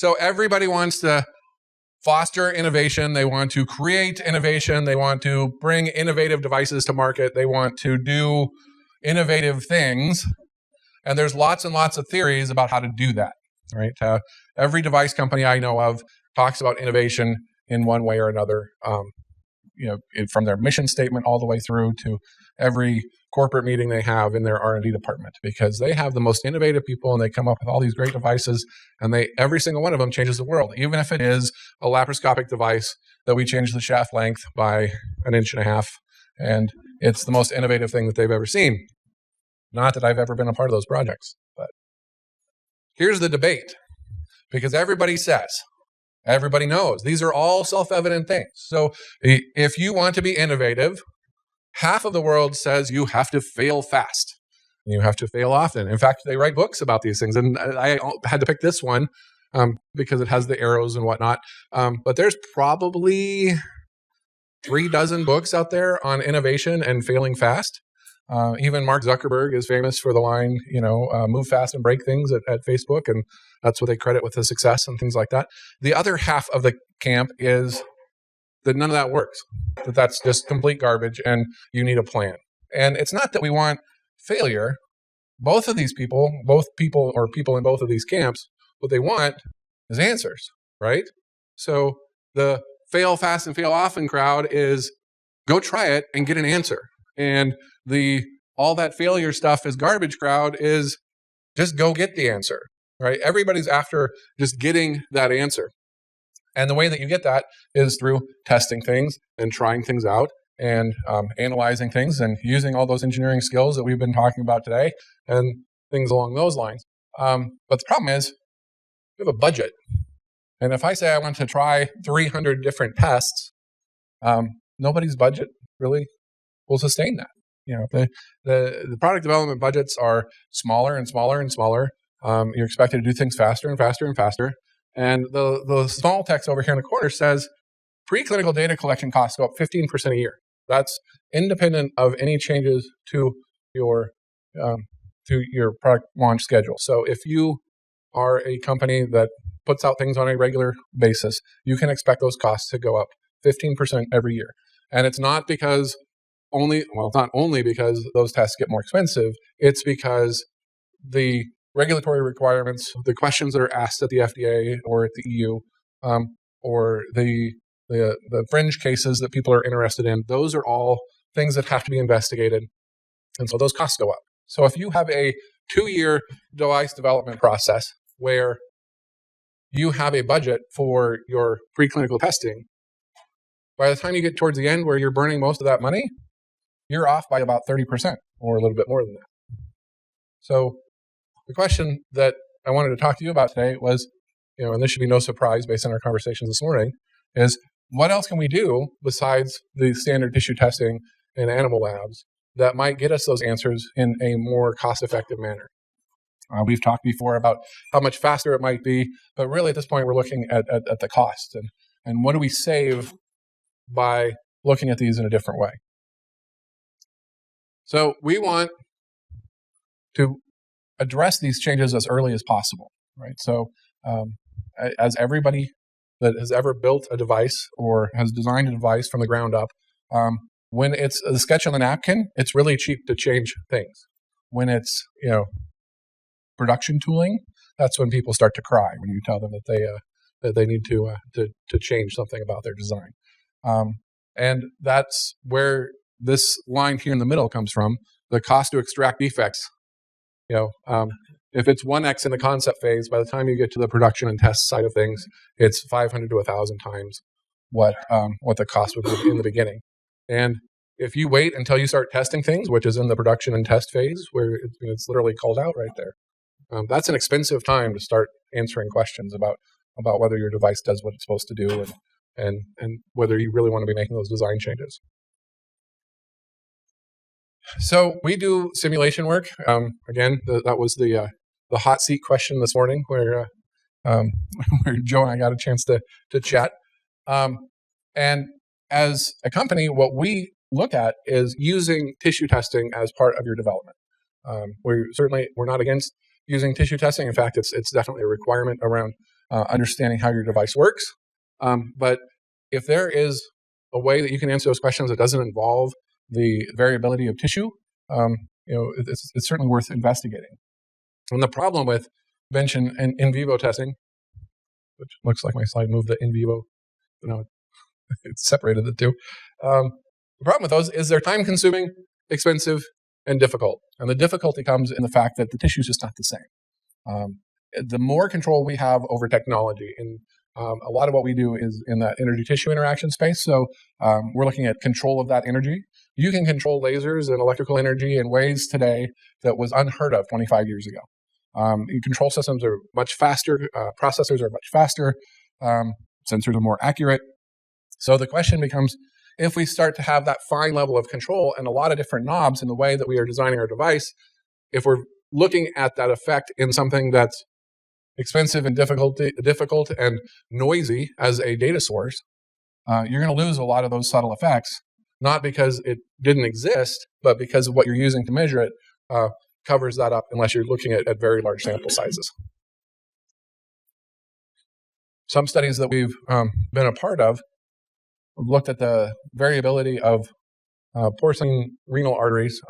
So everybody wants to foster innovation. They want to create innovation. They want to bring innovative devices to market. They want to do innovative things. And there's lots and lots of theories about how to do that, right? Every device company I know of talks about innovation in one way or another, from their mission statement all the way through to every corporate meeting they have in their R&D department, because they have the most innovative people and they come up with all these great devices, and every single one of them changes the world, even if it is a laparoscopic device that we change the shaft length by 1.5 inches, and it's the most innovative thing that they've ever seen. Not that I've ever been a part of those projects, but here's the debate, because everybody knows these are all self-evident things. So if you want to be innovative, half of the world says you have to fail fast. You have to fail often. In fact, they write books about these things. And I had to pick this one because it has the arrows and whatnot. But there's probably 36 books out there on innovation and failing fast. Even Mark Zuckerberg is famous for the line, move fast and break things at Facebook. And that's what they credit with the success and things like that. The other half of the camp is that none of that works, that's just complete garbage and you need a plan. And it's not that we want failure. Both people in both of these camps, what they want is answers, right? So the fail fast and fail often crowd is go try it and get an answer. And the all that failure stuff is garbage crowd is just go get the answer, right? Everybody's after just getting that answer. And the way that you get that is through testing things and trying things out and analyzing things and using all those engineering skills that we've been talking about today and things along those lines. But the problem is we have a budget. And if I say I want to try 300 different tests, nobody's budget really will sustain that. The product development budgets are smaller and smaller and smaller. You're expected to do things faster and faster and faster. And the small text over here in the corner says preclinical data collection costs go up 15% a year. That's independent of any changes to your product launch schedule. So if you are a company that puts out things on a regular basis, you can expect those costs to go up 15% every year. And it's not because it's not only because those tests get more expensive, it's because the regulatory requirements, the questions that are asked at the FDA or at the EU, or the fringe cases that people are interested in, those are all things that have to be investigated. And so those costs go up. So if you have a 2-year device development process where you have a budget for your preclinical testing, by the time you get towards the end where you're burning most of that money, you're off by about 30% or a little bit more than that. So the question that I wanted to talk to you about today was, and this should be no surprise based on our conversations this morning, is what else can we do besides the standard tissue testing in animal labs that might get us those answers in a more cost-effective manner? We've talked before about how much faster it might be, but really at this point we're looking at the cost and what do we save by looking at these in a different way. So we want to address these changes as early as possible, right? So as everybody that has ever built a device or has designed a device from the ground up, when it's a sketch on the napkin, it's really cheap to change things. When it's, production tooling, that's when people start to cry when you tell them that they need to change something about their design. And that's where this line here in the middle comes from, the cost to extract defects. If it's 1x in the concept phase, by the time you get to the production and test side of things, it's 500 to 1,000 times what the cost would be in the beginning. And if you wait until you start testing things, which is in the production and test phase, where it's literally called out right there, that's an expensive time to start answering questions about whether your device does what it's supposed to do and whether you really want to be making those design changes. So we do simulation work. Again, that was the hot seat question this morning, where Joe and I got a chance to chat. And as a company, what we look at is using tissue testing as part of your development. We're not against using tissue testing. In fact, it's definitely a requirement around understanding how your device works. But if there is a way that you can answer those questions that doesn't involve the variability of tissue, it's certainly worth investigating. And the problem with bench and in vivo testing, which looks like my slide moved the in vivo, it's separated the two. The problem with those is they're time-consuming, expensive, and difficult. And the difficulty comes in the fact that the tissue is just not the same. The more control we have over technology, and a lot of what we do is in that energy-tissue interaction space. So we're looking at control of that energy. You can control lasers and electrical energy in ways today that was unheard of 25 years ago. Control systems are much faster, processors are much faster, sensors are more accurate. So the question becomes, if we start to have that fine level of control and a lot of different knobs in the way that we are designing our device, if we're looking at that effect in something that's expensive and difficult and noisy as a data source, you're going to lose a lot of those subtle effects, not because it didn't exist, but because of what you're using to measure it covers that up unless you're looking at very large sample sizes. Some studies that we've been a part of looked at the variability of porcine renal arteries,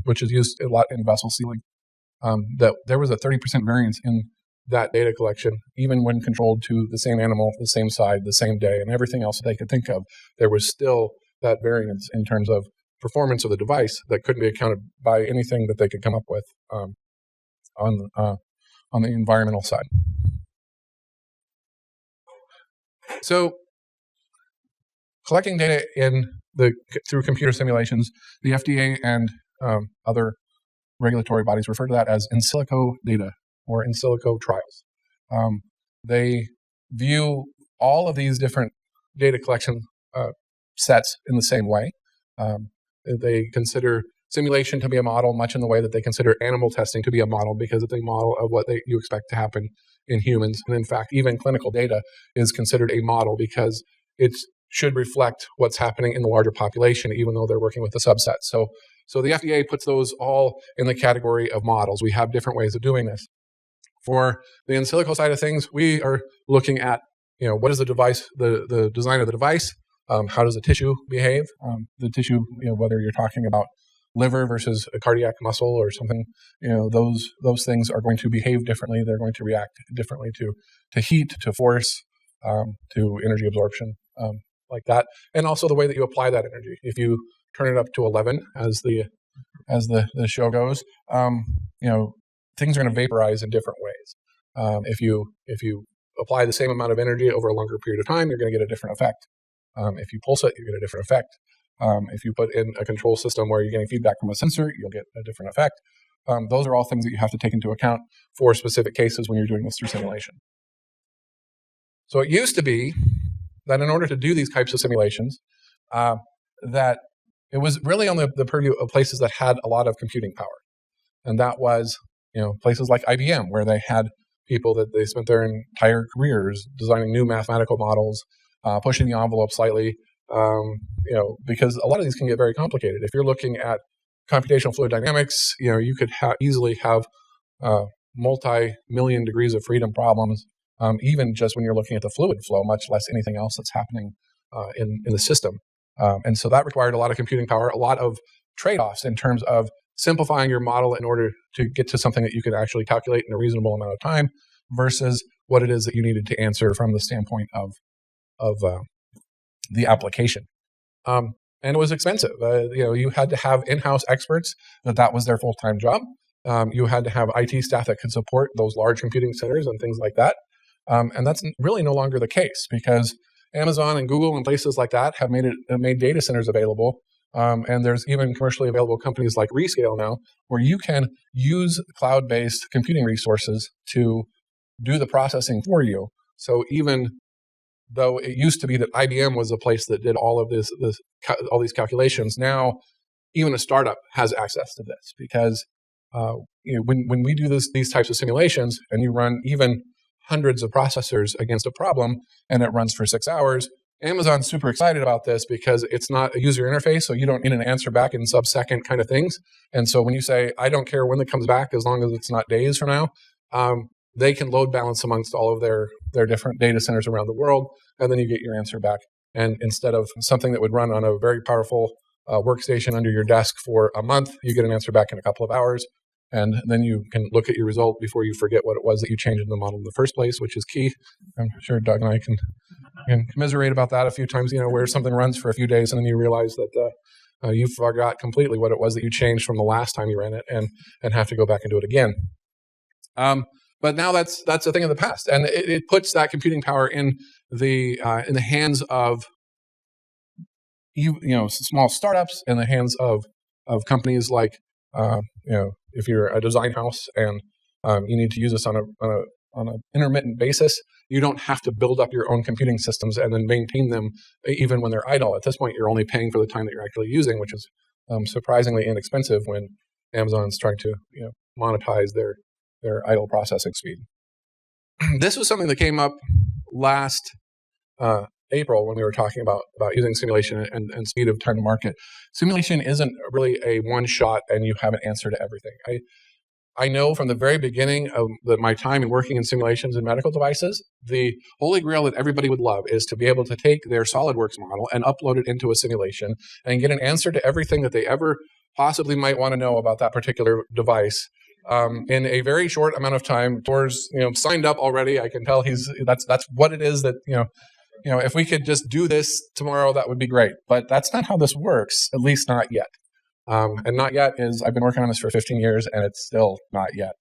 which is used a lot in vessel sealing, that there was a 30% variance in that data collection, even when controlled to the same animal, the same side, the same day, and everything else that they could think of. There was still that variance in terms of performance of the device that couldn't be accounted by anything that they could come up with on the environmental side. So collecting data through computer simulations, the FDA and other regulatory bodies refer to that as in silico data or in silico trials. They view all of these different data collection sets in the same way. They consider simulation to be a model much in the way that they consider animal testing to be a model, because it's a model of what you expect to happen in humans. And in fact, even clinical data is considered a model because it should reflect what's happening in the larger population, even though they're working with a subset. So the FDA puts those all in the category of models. We have different ways of doing this. For the in silico side of things, we are looking at, what is the device, the design of the device, how does the tissue behave? The tissue, whether you're talking about liver versus a cardiac muscle or something, those things are going to behave differently. They're going to react differently to heat, to force, to energy absorption, like that. And also the way that you apply that energy. If you turn it up to 11, as the show goes, things are going to vaporize in different ways. If you apply the same amount of energy over a longer period of time, you're going to get a different effect. If you pulse it, you get a different effect. If you put in a control system where you're getting feedback from a sensor, you'll get a different effect. Those are all things that you have to take into account for specific cases when you're doing this through simulation. So it used to be that in order to do these types of simulations, that it was really on the purview of places that had a lot of computing power. And that was, places like IBM, where they had people that they spent their entire careers designing new mathematical models, pushing the envelope slightly, because a lot of these can get very complicated. If you're looking at computational fluid dynamics, you could easily have multi-million degrees of freedom problems, even just when you're looking at the fluid flow, much less anything else that's happening in the system. And so that required a lot of computing power, a lot of trade-offs in terms of simplifying your model in order to get to something that you could actually calculate in a reasonable amount of time versus what it is that you needed to answer from the standpoint of the application. And it was expensive. You had to have in-house experts that was their full-time job. You had to have IT staff that could support those large computing centers and things like that. And that's really no longer the case because Amazon and Google and places like that have made data centers available. And there's even commercially available companies like Rescale now, where you can use cloud-based computing resources to do the processing for you. So even though it used to be that IBM was a place that did all of all these calculations, now even a startup has access to this because when we do these types of simulations and you run even hundreds of processors against a problem and it runs for 6 hours, Amazon's super excited about this because it's not a user interface, so you don't need an answer back in sub-second kind of things. And so when you say, I don't care when it comes back as long as it's not days from now, they can load balance amongst all of their different data centers around the world, and then you get your answer back. And instead of something that would run on a very powerful workstation under your desk for a month, you get an answer back in a couple of hours, and then you can look at your result before you forget what it was that you changed in the model in the first place, which is key. I'm sure Doug and I can commiserate about that a few times, where something runs for a few days and then you realize that you forgot completely what it was that you changed from the last time you ran it, and have to go back and do it again. But now that's a thing of the past, and it puts that computing power in the hands of small startups, in the hands of companies like if you're a design house and you need to use this on an intermittent basis, you don't have to build up your own computing systems and then maintain them even when they're idle. At this point, you're only paying for the time that you're actually using, which is surprisingly inexpensive when Amazon's trying to monetize their idle processing speed. This was something that came up last April when we were talking about using simulation and speed of time to market. Simulation isn't really a one-shot and you have an answer to everything. I know from the very beginning of my time in working in simulations and medical devices, the holy grail that everybody would love is to be able to take their SolidWorks model and upload it into a simulation and get an answer to everything that they ever possibly might want to know about that particular device in a very short amount of time. Thor's signed up already. I can tell that's what it is that if we could just do this tomorrow, that would be great. But that's not how this works, at least not yet. And not yet is, I've been working on this for 15 years and it's still not yet.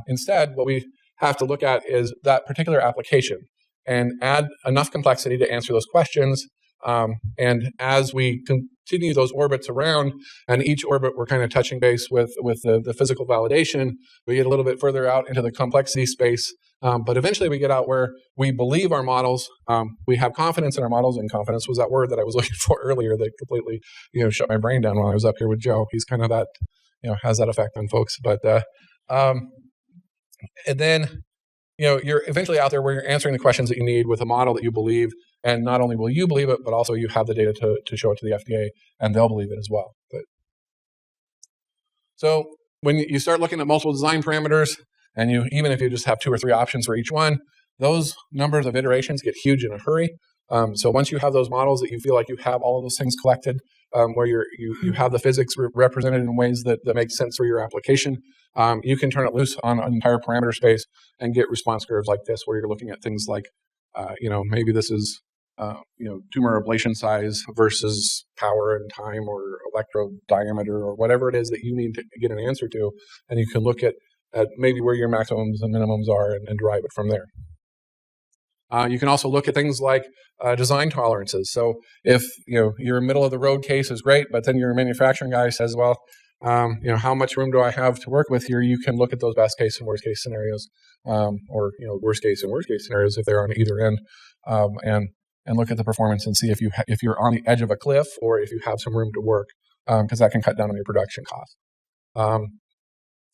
Instead, what we have to look at is that particular application and add enough complexity to answer those questions. And as we continue those orbits around, and each orbit we're kind of touching base with the physical validation, we get a little bit further out into the complexity space. But eventually we get out where we believe our models, we have confidence in our models, and confidence was that word that I was looking for earlier that completely, shut my brain down while I was up here with Joe. He's kind of that, has that effect on folks. But, and then, you're eventually out there where you're answering the questions that you need with a model that you believe, and not only will you believe it, but also you have the data to show it to the FDA, and they'll believe it as well. So when you start looking at multiple design parameters, and even if you just have 2 or 3 options for each one, those numbers of iterations get huge in a hurry. So once you have those models that you feel like you have all of those things collected, where you have the physics represented in ways that make sense for your application, you can turn it loose on an entire parameter space and get response curves like this, where you're looking at things like, maybe this is tumor ablation size versus power and time or electrode diameter or whatever it is that you need to get an answer to, and you can look at maybe where your maximums and minimums are and derive it from there. You can also look at things like design tolerances. So if your middle of the road case is great, but then your manufacturing guy says, well, how much room do I have to work with here? You can look at those best case and worst case scenarios, or worst case and worst case scenarios if they're on either end, and look at the performance and see if you're on the edge of a cliff or if you have some room to work, because that can cut down on your production costs.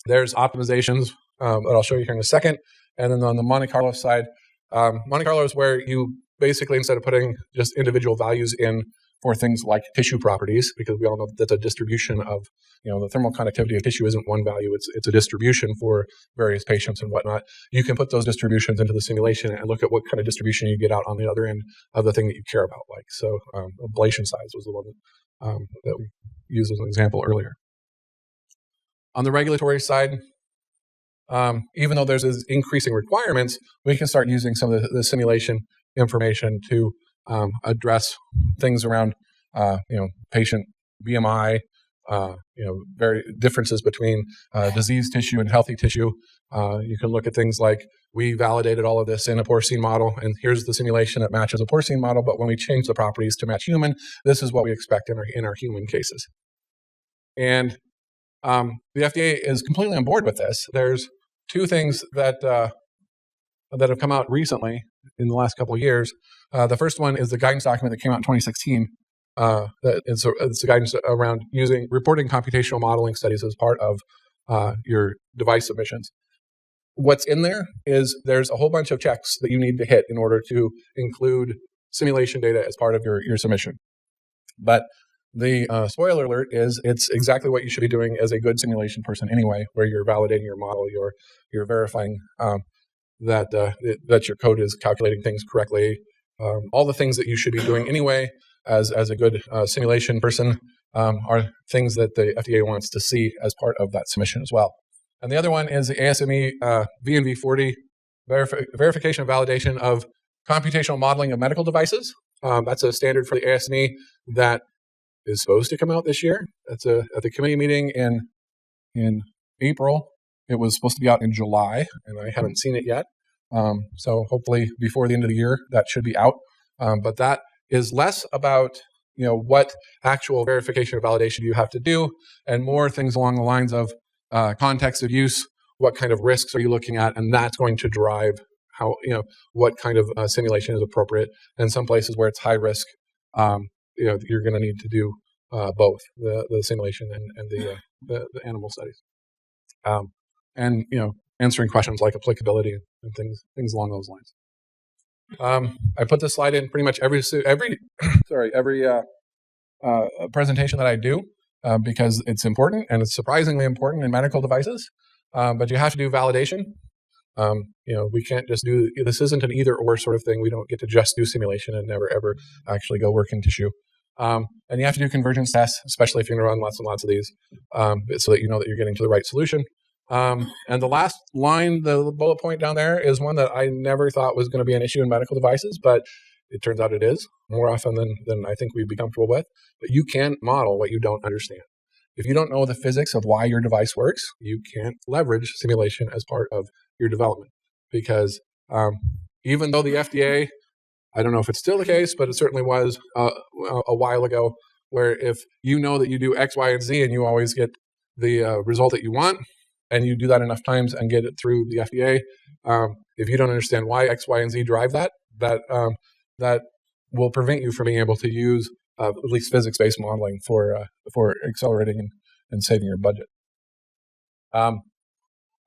There's optimizations that I'll show you here in a second, and then on the Monte Carlo side, Monte Carlo is where you basically, instead of putting just individual values in for things like tissue properties, because we all know that the distribution of, the thermal conductivity of tissue isn't one value, it's a distribution for various patients and whatnot. You can put those distributions into the simulation and look at what kind of distribution you get out on the other end of the thing that you care about. Like, so ablation size was the one that we used as an example earlier. On the regulatory side, even though there's increasing requirements, we can start using some of the simulation information to address things around, patient BMI, differences between diseased tissue and healthy tissue. You can look at things like, we validated all of this in a porcine model, and here's the simulation that matches a porcine model, but when we change the properties to match human, this is what we expect in our human cases. And the FDA is completely on board with this. There's 2 things that have come out recently in the last couple of years. The first one is the guidance document that came out in 2016. It's a guidance around reporting computational modeling studies as part of your device submissions. What's in there is there's a whole bunch of checks that you need to hit in order to include simulation data as part of your submission. But the spoiler alert is it's exactly what you should be doing as a good simulation person anyway, where you're validating your model, you're verifying that your code is calculating things correctly. All the things that you should be doing anyway as a good simulation person are things that the FDA wants to see as part of that submission as well. And the other one is the ASME VNV40 verification and validation of computational modeling of medical devices. That's a standard for the ASME that is supposed to come out this year. That's at the committee meeting in April. It was supposed to be out in July, and I haven't seen it yet. So hopefully before the end of the year, that should be out. But that is less about what actual verification or validation you have to do, and more things along the lines of context of use, what kind of risks are you looking at, and that's going to drive how what kind of simulation is appropriate. And some places where it's high risk, you're going to need to do both the simulation and the animal studies. And answering questions like applicability and things along those lines. I put this slide in pretty much every presentation that I do because it's important, and it's surprisingly important in medical devices. But you have to do validation. We can't just do this. Isn't an either or sort of thing. We don't get to just do simulation and never ever actually go work in tissue. And you have to do convergence tests, especially if you're going to run lots and lots of these, so that you know that you're getting to the right solution. And the last line, the bullet point down there, is one that I never thought was going to be an issue in medical devices, but it turns out it is more often than I think we'd be comfortable with. But you can't model what you don't understand. If you don't know the physics of why your device works, you can't leverage simulation as part of your development. Because even though the FDA, I don't know if it's still the case, but it certainly was a while ago, where if you know that you do X, Y, and Z and you always get the result that you want, and you do that enough times and get it through the FDA, if you don't understand why X, Y, and Z drive that will prevent you from being able to use at least physics-based modeling for accelerating and saving your budget.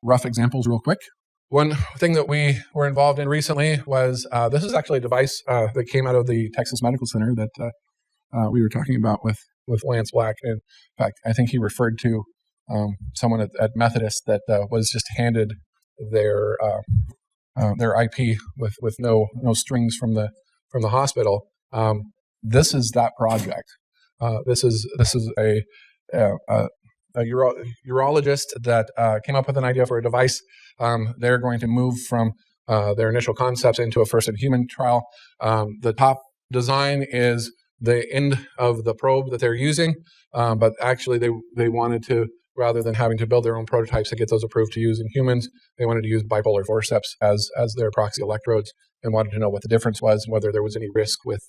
Rough examples real quick. One thing that we were involved in recently was, this is actually a device that came out of the Texas Medical Center that we were talking about with Lance Black. And in fact, I think he referred to someone at Methodist that was just handed their IP with no strings from the hospital. This is that project. This is a urologist that came up with an idea for a device. They're going to move from their initial concepts into a first-in-human trial. The top design is the end of the probe that they're using, but actually they wanted to, rather than having to build their own prototypes to get those approved to use in humans, they wanted to use bipolar forceps as their proxy electrodes, and wanted to know what the difference was and whether there was any risk with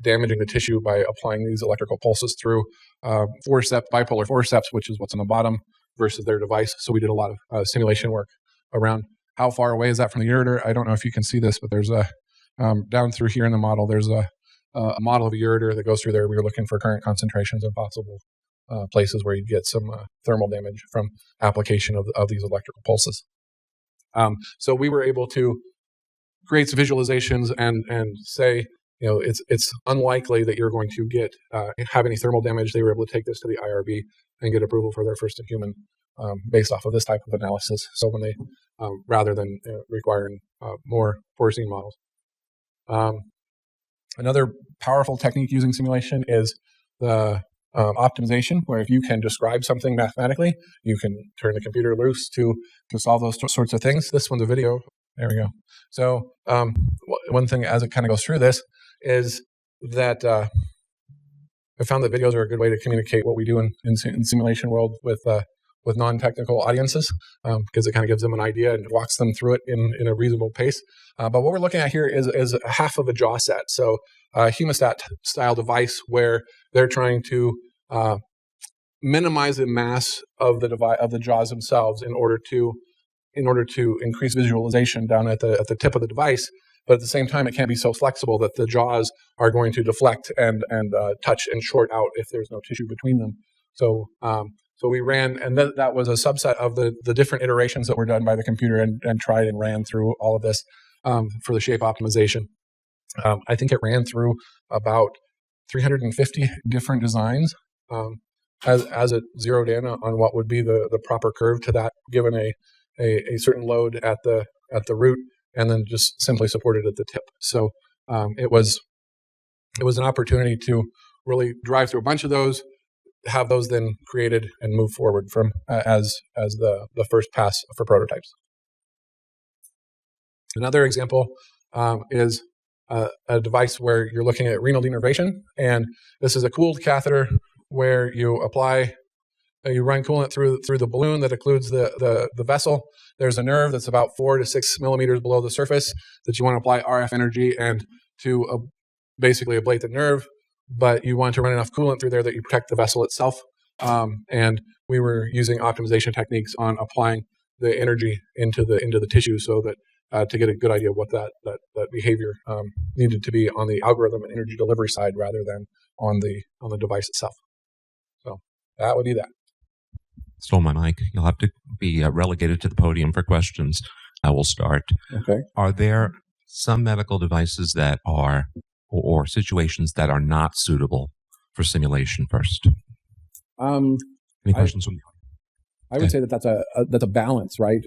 damaging the tissue by applying these electrical pulses through bipolar forceps, which is what's on the bottom, versus their device. So we did a lot of simulation work around how far away is that from the ureter. I don't know if you can see this, but there's down through here in the model, there's a model of a ureter that goes through there. We were looking for current concentrations and possible places where you'd get some thermal damage from application of these electrical pulses. So we were able to create some visualizations and say, it's unlikely that you're going to have any thermal damage. They were able to take this to the IRB and get approval for their first-in-human based off of this type of analysis. So when they, rather than requiring more porcine models. Another powerful technique using simulation is the optimization, where if you can describe something mathematically, you can turn the computer loose to solve those sorts of things. This one's a video. There we go. So one thing as it kind of goes through this is that I found that videos are a good way to communicate what we do in simulation world with non-technical audiences, because it kind of gives them an idea and walks them through it in a reasonable pace. But what we're looking at here is half of a jaw set. So a hemostat style device where they're trying to minimize the mass of the jaws themselves in order to increase visualization down at the tip of the device. But at the same time, it can't be so flexible that the jaws are going to deflect and touch and short out if there's no tissue between them. So we ran, and that was a subset of the different iterations that were done by the computer, and tried and ran through all of this for the shape optimization. I think it ran through about 350 different designs as it zeroed in on what would be the proper curve to that, given a certain load at the root, and then just simply support it at the tip. So it was an opportunity to really drive through a bunch of those, have those then created and move forward from as the first pass for prototypes. Another example is a device where you're looking at renal denervation, and this is a cooled catheter where you apply, you run coolant through the balloon that occludes the vessel. There's a nerve that's about 4 to 6 millimeters below the surface that you want to apply RF energy and to basically ablate the nerve, but you want to run enough coolant through there that you protect the vessel itself. And we were using optimization techniques on applying the energy into the tissue so that to get a good idea of what that behavior needed to be on the algorithm and energy delivery side rather than on the device itself. So that would be that. Stole my mic. You'll have to be relegated to the podium for questions. I will start. Okay. Are there some medical devices that are, or situations that are not suitable for simulation first? Any questions from you? I would say that that's a balance, right?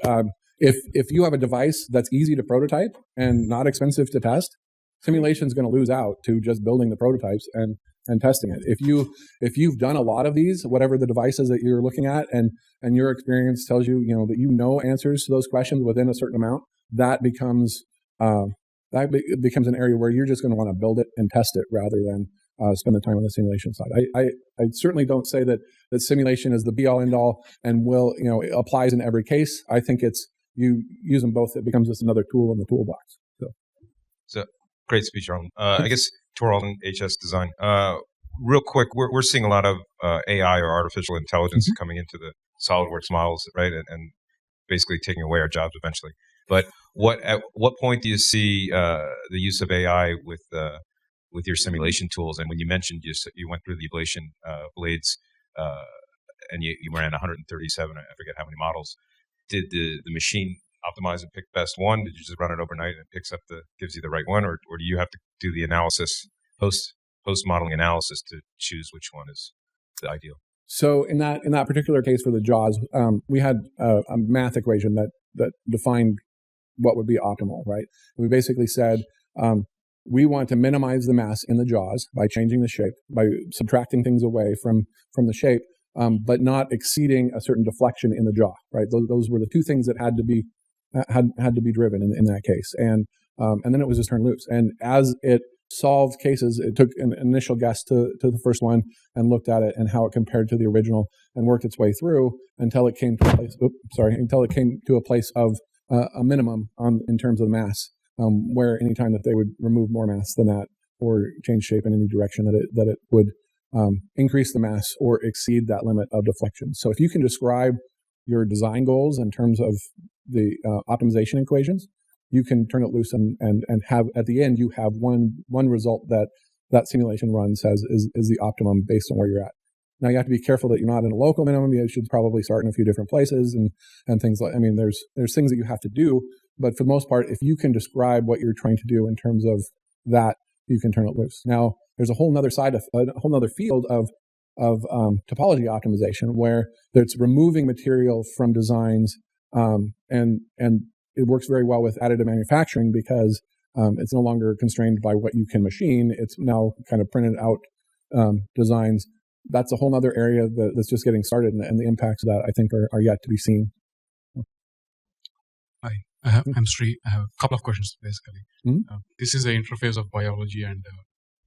If you have a device that's easy to prototype and not expensive to test, simulation is going to lose out to just building the prototypes and testing it. If you've done a lot of these, whatever the devices that you're looking at, and your experience tells you, that you know answers to those questions within a certain amount, that becomes an area where you're just going to want to build it and test it rather than spend the time on the simulation side. I certainly don't say that simulation is the be all end all and it applies in every case. I think it's you use them both. It becomes just another tool in the toolbox. So great speech, Arlen. I guess to Arlen, HS Design. Real quick, we're seeing a lot of AI or artificial intelligence coming into the SolidWorks models, right? And basically taking away our jobs eventually. But at what point do you see the use of AI with your simulation tools? And when you mentioned you went through the ablation blades and you ran 137, I forget how many models. Did the machine optimize and pick best one? Did you just run it overnight and it gives you the right one, or do you have to do the analysis post modeling analysis to choose which one is the ideal? So in that particular case for the jaws, we had a math equation that defined what would be optimal, right? We basically said we want to minimize the mass in the jaws by changing the shape, by subtracting things away from the shape, but not exceeding a certain deflection in the jaw, right? Those were the two things that had to be driven in that case, and then it was just turned loose. And as it solved cases, it took an initial guess to the first one and looked at it and how it compared to the original and worked its way through until it came to a place of a minimum in terms of mass, where any time that they would remove more mass than that or change shape in any direction that it would increase the mass or exceed that limit of deflection. So if you can describe your design goals in terms of the optimization equations, you can turn it loose and have at the end you have one result that simulation runs is the optimum based on where you're at. Now you have to be careful that you're not in a local minimum. You should probably start in a few different places and things like. I mean, there's things that you have to do, but for the most part, if you can describe what you're trying to do in terms of that, you can turn it loose. Now there's a whole nother field of topology optimization where it's removing material from designs, and it works very well with additive manufacturing because it's no longer constrained by what you can machine. It's now kind of printed out designs. That's a whole other area that's just getting started, and the impacts of that I think are yet to be seen. Hi, I'm Sri. I have a couple of questions basically. Mm-hmm. This is the interface of biology and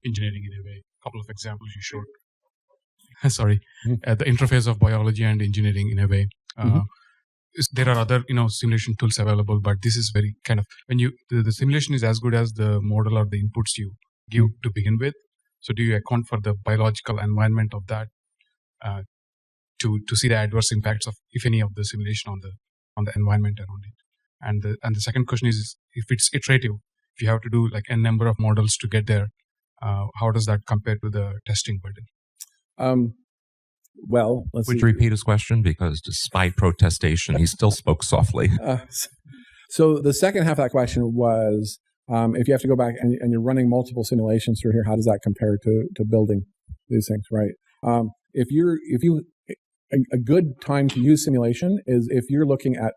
engineering in a way. A couple of examples you showed. Sorry, the interface of biology and engineering in a way. There are other simulation tools available, but this is very kind of when the simulation is as good as the model or the inputs you give to begin with. So do you account for the biological environment of that to see the adverse impacts of, if any, of the simulation on the environment around it? And the second question is if it's iterative, if you have to do like n number of models to get there, how does that compare to the testing burden? Well, Would you repeat his question? Because despite protestation, he still spoke softly. So the second half of that question was, if you have to go back and you're running multiple simulations through here, how does that compare to building these things, right? A good time to use simulation is if you're looking at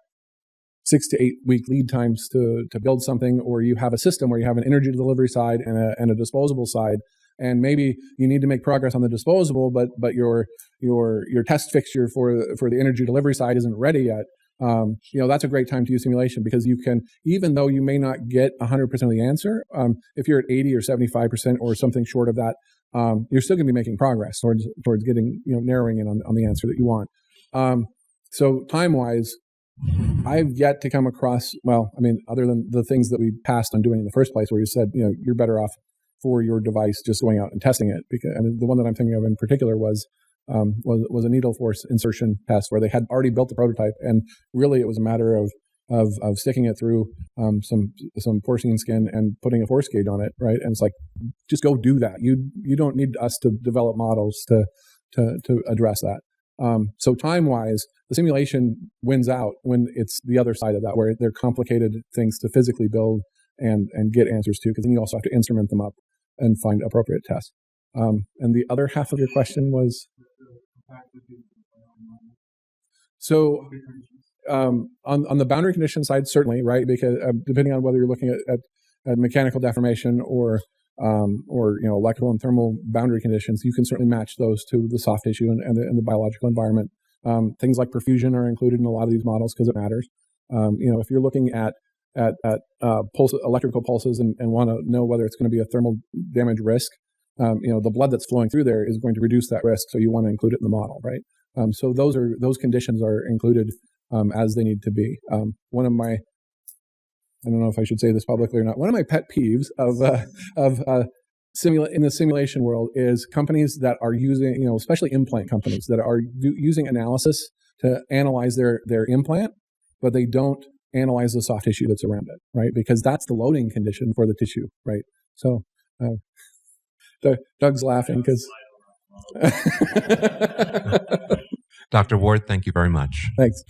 6 to 8 week lead times to build something, or you have a system where you have an energy delivery side and a disposable side, and maybe you need to make progress on the disposable, but your test fixture for the energy delivery side isn't ready yet. That's a great time to use simulation, because you can, even though you may not get 100% of the answer, if you're at 80 or 75% or something short of that, you're still going to be making progress towards getting, narrowing in on the answer that you want. So time-wise, I've yet to come across, other than the things that we passed on doing in the first place, where you said, you're better off for your device just going out and testing it. Because the one that I'm thinking of in particular was a needle force insertion test, where they had already built the prototype, and really it was a matter of sticking it through some porcine skin and putting a force gauge on it, right? And it's like, just go do that. You don't need us to develop models to address that. So time-wise, the simulation wins out when it's the other side of that, where they're complicated things to physically build and get answers to, because then you also have to instrument them up and find appropriate tests. And the other half of your question was? So on the boundary condition side, certainly, right? Because depending on whether you're looking at mechanical deformation or electrical and thermal boundary conditions, you can certainly match those to the soft tissue and the biological environment. Things like perfusion are included in a lot of these models because it matters. If you're looking at electrical pulses and want to know whether it's going to be a thermal damage risk, the blood that's flowing through there is going to reduce that risk, so you want to include it in the model, right? So those conditions are included as they need to be. One of my, I don't know if I should say this publicly or not, one of my pet peeves in the simulation world is companies that are using, especially implant companies that are using analysis to analyze their implant, but they don't analyze the soft tissue that's around it, right? Because that's the loading condition for the tissue, right? So Doug's laughing because... Dr. Ward, thank you very much. Thanks.